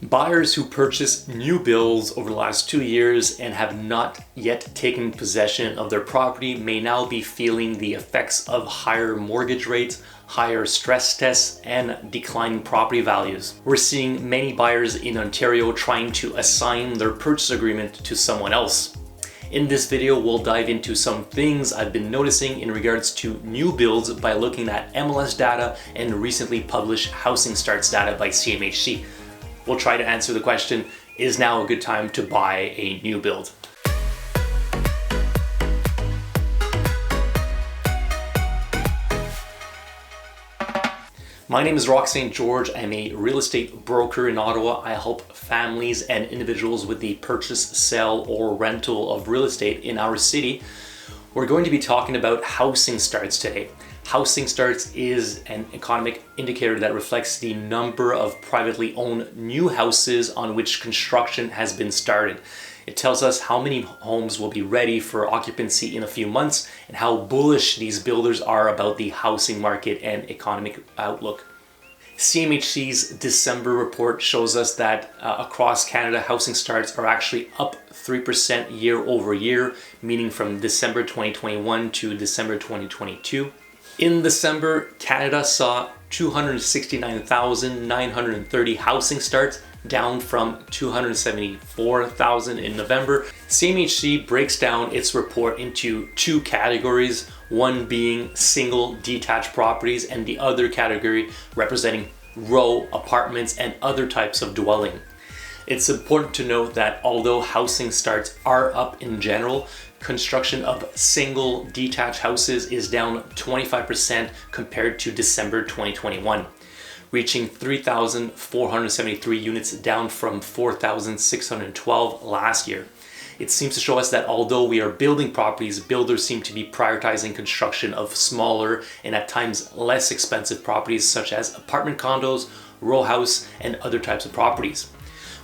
Buyers who purchased new builds over the last 2 years and have not yet taken possession of their property may now be feeling the effects of higher mortgage rates, higher stress tests, and declining property values. We're seeing many buyers in Ontario trying to assign their purchase agreement to someone else. In this video, we'll dive into some things I've been noticing in regards to new builds by looking at MLS data and recently published housing starts data by CMHC. We'll try to answer the question, is now a good time to buy a new build? My name is Roch St-Georges. I'm a real estate broker in Ottawa. I help families and individuals with the purchase, sale, or rental of real estate in our city. We're going to be talking about housing starts today. Housing starts is an economic indicator that reflects the number of privately owned new houses on which construction has been started. It tells us how many homes will be ready for occupancy in a few months and how bullish these builders are about the housing market and economic outlook. CMHC's December report shows us that across Canada, housing starts are actually up 3% year over year, meaning from December 2021 to December 2022. In December, Canada saw 269,930 housing starts, down from 274,000 in November. CMHC breaks down its report into two categories, one being single detached properties and the other category representing row apartments and other types of dwelling. It's important to note that although housing starts are up in general, construction of single detached houses is down 25% compared to December 2021, reaching 3,473 units, down from 4,612 last year. It seems to show us that although we are building properties, builders seem to be prioritizing construction of smaller and at times less expensive properties such as apartment condos, row house, and other types of properties.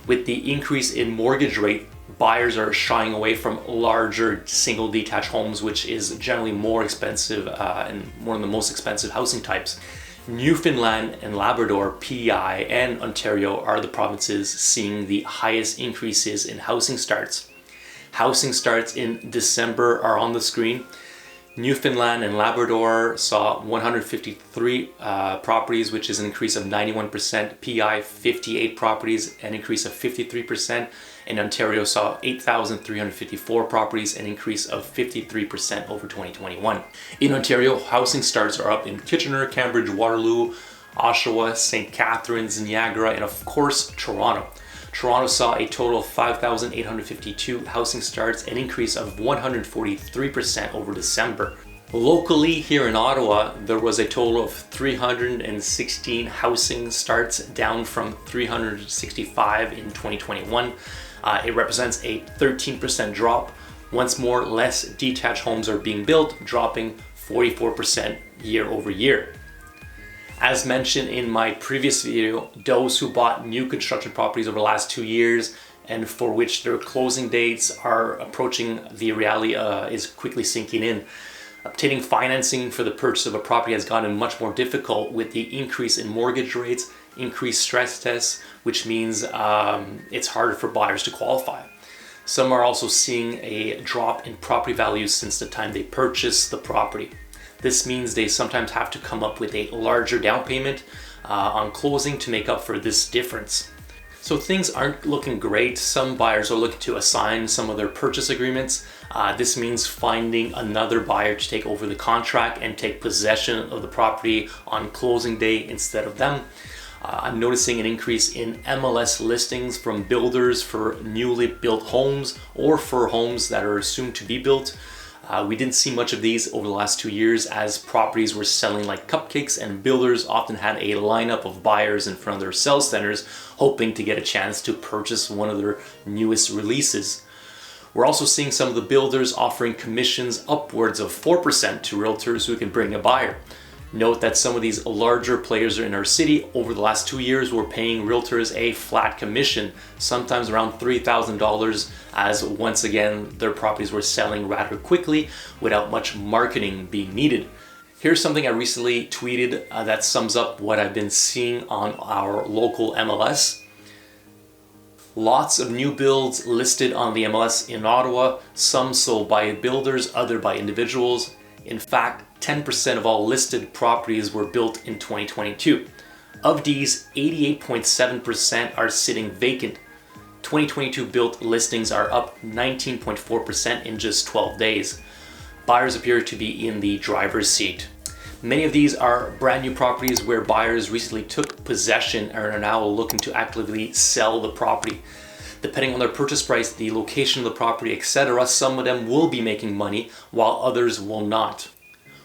With the increase in mortgage rate, buyers are shying away from larger single detached homes, which is generally more expensive and one of the most expensive housing types. Newfoundland and Labrador, PEI, and Ontario are the provinces seeing the highest increases in housing starts. Housing starts in December are on the screen. Newfoundland and Labrador saw 153 properties, which is an increase of 91%. PEI 58 properties, an increase of 53%. And Ontario saw 8,354 properties, an increase of 53% over 2021. In Ontario, housing starts are up in Kitchener, Cambridge, Waterloo, Oshawa, St. Catharines, Niagara, and of course, Toronto. Toronto saw a total of 5,852 housing starts, an increase of 143% over December. Locally here in Ottawa, there was a total of 316 housing starts, down from 365 in 2021. It represents a 13% drop. Once more, less detached homes are being built, dropping 44% year over year. As mentioned in my previous video, those who bought new construction properties over the last 2 years and for which their closing dates are approaching, the reality is quickly sinking in. Obtaining financing for the purchase of a property has gotten much more difficult with the increase in mortgage rates, increased stress tests, which means it's harder for buyers to qualify. Some are also seeing a drop in property values since the time they purchased the property. This means they sometimes have to come up with a larger down payment on closing to make up for this difference. So things aren't looking great. Some buyers are looking to assign some of their purchase agreements. This means finding another buyer to take over the contract and take possession of the property on closing day instead of them. I'm noticing an increase in MLS listings from builders for newly built homes or for homes that are soon to be built. We didn't see much of these over the last 2 years as properties were selling like cupcakes and builders often had a lineup of buyers in front of their sales centers hoping to get a chance to purchase one of their newest releases. We're also seeing some of the builders offering commissions upwards of 4% to realtors who can bring a buyer. Note that some of these larger players in our city over the last 2 years were paying realtors a flat commission, sometimes around $3,000, as once again their properties were selling rather quickly without much marketing being needed. Here's something I recently tweeted that sums up what I've been seeing on our local MLS. Lots of new builds listed on the MLS in Ottawa, some sold by builders, other by individuals. In fact, 10% of all listed properties were built in 2022. Of these, 88.7% are sitting vacant. 2022 built listings are up 19.4% in just 12 days. Buyers appear to be in the driver's seat. Many of these are brand new properties where buyers recently took possession and are now looking to actively sell the property. Depending on their purchase price, the location of the property, etc., some of them will be making money while others will not.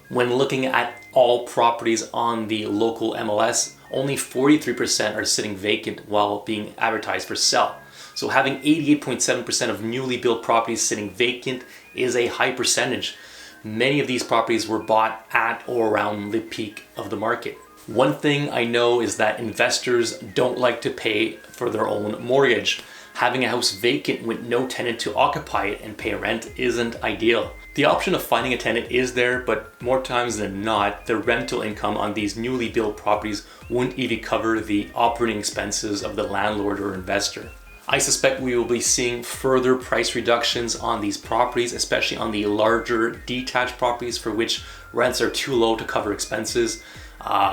When looking at all properties on the local MLS, only 43% are sitting vacant while being advertised for sale. So having 88.7% of newly built properties sitting vacant is a high percentage. Many of these properties were bought at or around the peak of the market. One thing I know is that investors don't like to pay for their own mortgage. Having a house vacant with no tenant to occupy it and pay rent isn't ideal. The option of finding a tenant is there, but more times than not, the rental income on these newly built properties wouldn't even cover the operating expenses of the landlord or investor. I suspect we will be seeing further price reductions on these properties, especially on the larger detached properties for which rents are too low to cover expenses.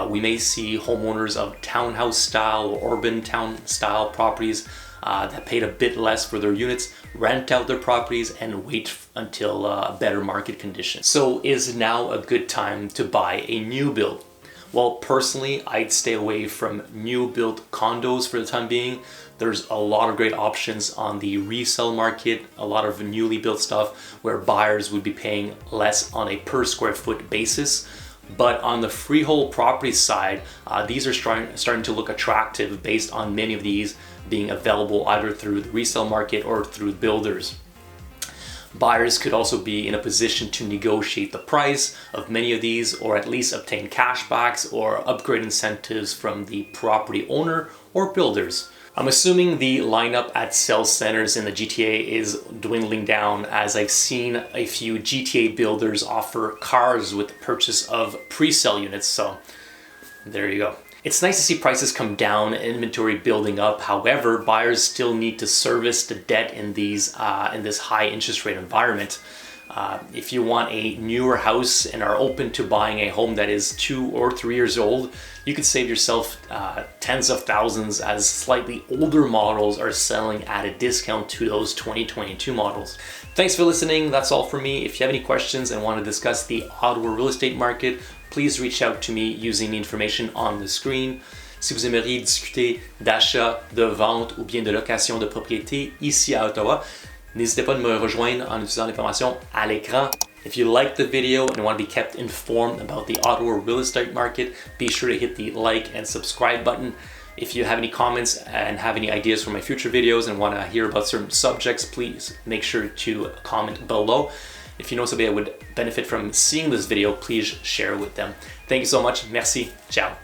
We may see homeowners of townhouse style or urban town style properties that paid a bit less for their units rent out their properties and wait until better market conditions. So is now a good time to buy a new build? Well, personally, I'd stay away from new built condos for the time being. There's a lot of great options on the resale market, a lot of newly built stuff where buyers would be paying less on a per square foot basis. But on the freehold property side, these are starting to look attractive based on many of these being available either through the resale market or through builders. Buyers could also be in a position to negotiate the price of many of these, or at least obtain cashbacks or upgrade incentives from the property owner or builders. I'm assuming the lineup at sales centers in the GTA is dwindling down, as I've seen a few GTA builders offer cars with the purchase of pre-sale units, so there you go. It's nice to see prices come down and inventory building up. However, buyers still need to service the debt in this high interest rate environment. If you want a newer house and are open to buying a home that is 2 or 3 years old, you could save yourself tens of thousands, as slightly older models are selling at a discount to those 2022 models. Thanks for listening. That's all for me. If you have any questions and want to discuss the Ottawa real estate market, please reach out to me using the information on the screen. Si vous aimeriez discuter d'achat, de vente ou bien de location de propriété ici à Ottawa, n'hésitez pas à me rejoindre en utilisant l'information à l'écran. If you like the video and want to be kept informed about the Ottawa real estate market, be sure to hit the like and subscribe button. If you have any comments and have any ideas for my future videos and want to hear about certain subjects, please make sure to comment below. If you know somebody that would benefit from seeing this video, please share with them. Thank you so much. Merci. Ciao.